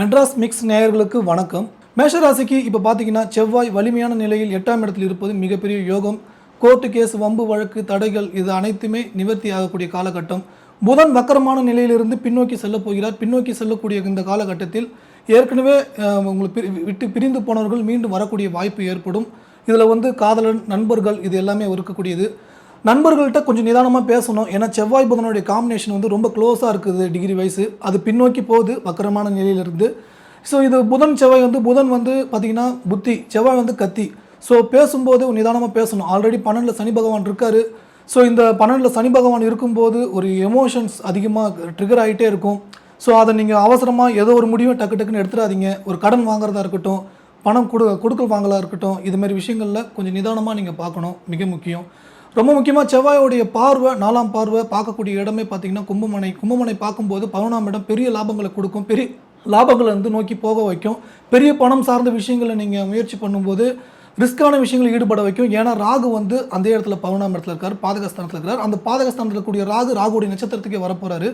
Madras mix நேயர்களுக்கு வணக்கம். மேஷராசிக்கு இப்போ பார்த்தீங்கன்னா செவ்வாய் வலிமையான நிலையில் 8ஆம் இடத்தில் இருப்பது மிகப்பெரிய யோகம். கோர்ட்டு கேஸ், வம்பு வழக்கு, தடைகள் இது அனைத்துமே நிவர்த்தி ஆகக்கூடிய காலகட்டம். புதன் வக்கரமான நிலையிலிருந்து பின்னோக்கி செல்லப் போகிறார். பின்னோக்கி செல்லக்கூடிய இந்த காலகட்டத்தில் ஏற்கனவே உங்களுக்கு விட்டு பிரிந்து போனவர்கள் மீண்டும் வரக்கூடிய வாய்ப்பு ஏற்படும். இதில் காதலன், நண்பர்கள் இது எல்லாமே இருக்கக்கூடியது. நண்பர்கள்ட்ட கொஞ்சம் நிதானமாக பேசணும். ஏன்னா செவ்வாய் புதனுடைய காம்பினேஷன் ரொம்ப க்ளோஸாக இருக்குது டிகிரி வைஸு. அது பின்னோக்கி போகுது வக்கரமான நிலையிலிருந்து. ஸோ இது புதன் செவ்வாய் புதன் பார்த்திங்கன்னா புத்தி, செவ்வாய் கத்தி. ஸோ பேசும்போது நிதானமாக பேசணும். ஆல்ரெடி 12ல் சனி பகவான் இருக்கார். ஸோ இந்த 12ல் சனி பகவான் இருக்கும்போது ஒரு எமோஷன்ஸ் அதிகமாக ட்ரிகர் ஆகிட்டே இருக்கும். ஸோ அதை நீங்கள் அவசரமாக ஏதோ ஒரு முடிவை டக்குன்னு எடுத்துடாதீங்க. ஒரு கடன் வாங்குறதா இருக்கட்டும், பணம் கொடுக்கல் வாங்கலாக இருக்கட்டும், இதுமாரி விஷயங்களில் கொஞ்சம் நிதானமாக நீங்கள் பார்க்கணும். மிக முக்கியம். ரொம்ப முக்கியமாக செவ்வாயோடைய பார்வை, 4ஆம் பார்வை பார்க்கக்கூடிய இடமே பார்த்திங்கன்னா கும்பமனை பார்க்கும்போது 11ஆம் இடம் பெரிய லாபங்களை கொடுக்கும். பெரிய லாபங்களை நோக்கி போக வைக்கும். பெரிய பணம் சார்ந்த விஷயங்களை நீங்கள் முயற்சி பண்ணும்போது ரிஸ்க்கான விஷயங்களை ஈடுபட வைக்கும். ஏன்னா ராகு அந்த இடத்துல 11ஆம் இடத்துல இருக்கார், பாதகஸ்தானத்தில் இருக்கிறார். அந்த பாதகஸ்தானத்தில் இருக்கக்கூடிய ராகுடைய நட்சத்திரத்துக்கே வரப்போகிறாரு.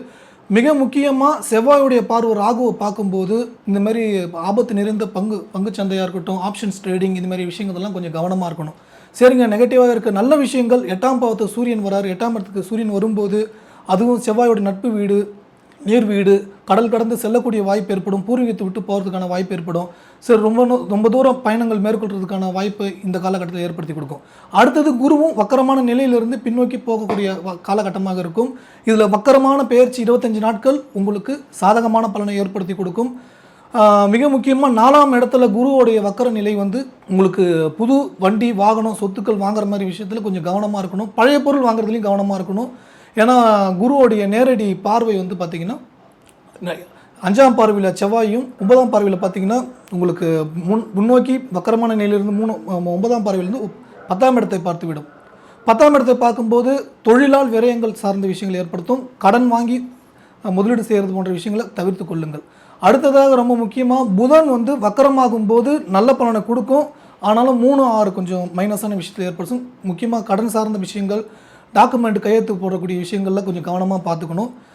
மிக முக்கியமாக செவ்வாயுடைய பார்வை ராகுவை பார்க்கும்போது இந்தமாரி ஆபத்து நிறைந்த பங்கு சந்தையாக இருக்கட்டும், ஆப்ஷன்ஸ் ட்ரேடிங், இதுமாதிரி விஷயங்கள்லாம் கொஞ்சம் கவனமாக இருக்கணும். சரிங்க, நெகட்டிவாக இருக்க நல்ல விஷயங்கள் 8ஆம் பாவத்தை சூரியன் வராரு. 8ஆம் இடத்துக்கு சூரியன் வரும்போது அதுவும் செவ்வாயோட நட்பு வீடு, நீர் வீடு, கடல் கடந்து செல்லக்கூடிய வாய்ப்பு ஏற்படும். பூர்வீகத்தை விட்டு போகிறதுக்கான வாய்ப்பு ஏற்படும். சரி, ரொம்ப தூரம் பயணங்கள் மேற்கொள்கிறதுக்கான வாய்ப்பு இந்த காலகட்டத்தில் ஏற்படுத்தி கொடுக்கும். அடுத்தது குருவும் வக்கரமான நிலையிலிருந்து பின்னோக்கி போகக்கூடிய காலகட்டமாக இருக்கும். இதில் வக்கரமான பெயர்ச்சி 25 நாட்கள் உங்களுக்கு சாதகமான பலனை ஏற்படுத்தி கொடுக்கும். மிக முக்கியமாக 4ஆம் இடத்துல குருவோடைய வக்கர நிலை உங்களுக்கு புது வண்டி, வாகனம், சொத்துக்கள் வாங்குற மாதிரி விஷயத்தில் கொஞ்சம் கவனமாக இருக்கணும். பழைய பொருள் வாங்குறதுலையும் கவனமாக இருக்கணும். ஏன்னா குருவோடைய நேரடி பார்வை பார்த்திங்கன்னா 5ஆம் பார்வையில் செவ்வாயும், 9ஆம் பார்வையில் பார்த்திங்கன்னா உங்களுக்கு முன்னோக்கி வக்கரமான நிலையிலிருந்து 9ஆம் பார்வையிலிருந்து 10ஆம் இடத்தை பார்த்து விடும். 10ஆம் இடத்தை பார்க்கும்போது தொழிலால் விரயங்கள் சார்ந்த விஷயங்கள் ஏற்படுத்தும். கடன் வாங்கி முதலீடு செய்கிறது போன்ற விஷயங்களை தவிர்த்து கொள்ளுங்கள். அடுத்ததாக ரொம்ப முக்கியமாக புதன் வக்கரமாகும் போது நல்ல பலனை கொடுக்கும். ஆனாலும் 3, 6 கொஞ்சம் மைனஸான விஷயத்தில் ஏற்படுத்தும். முக்கியமாக கடன் சார்ந்த விஷயங்கள், டாக்குமெண்ட் கையெழுத்து போடக்கூடிய விஷயங்களில் கொஞ்சம் கவனமாக பார்த்துக்கணும்.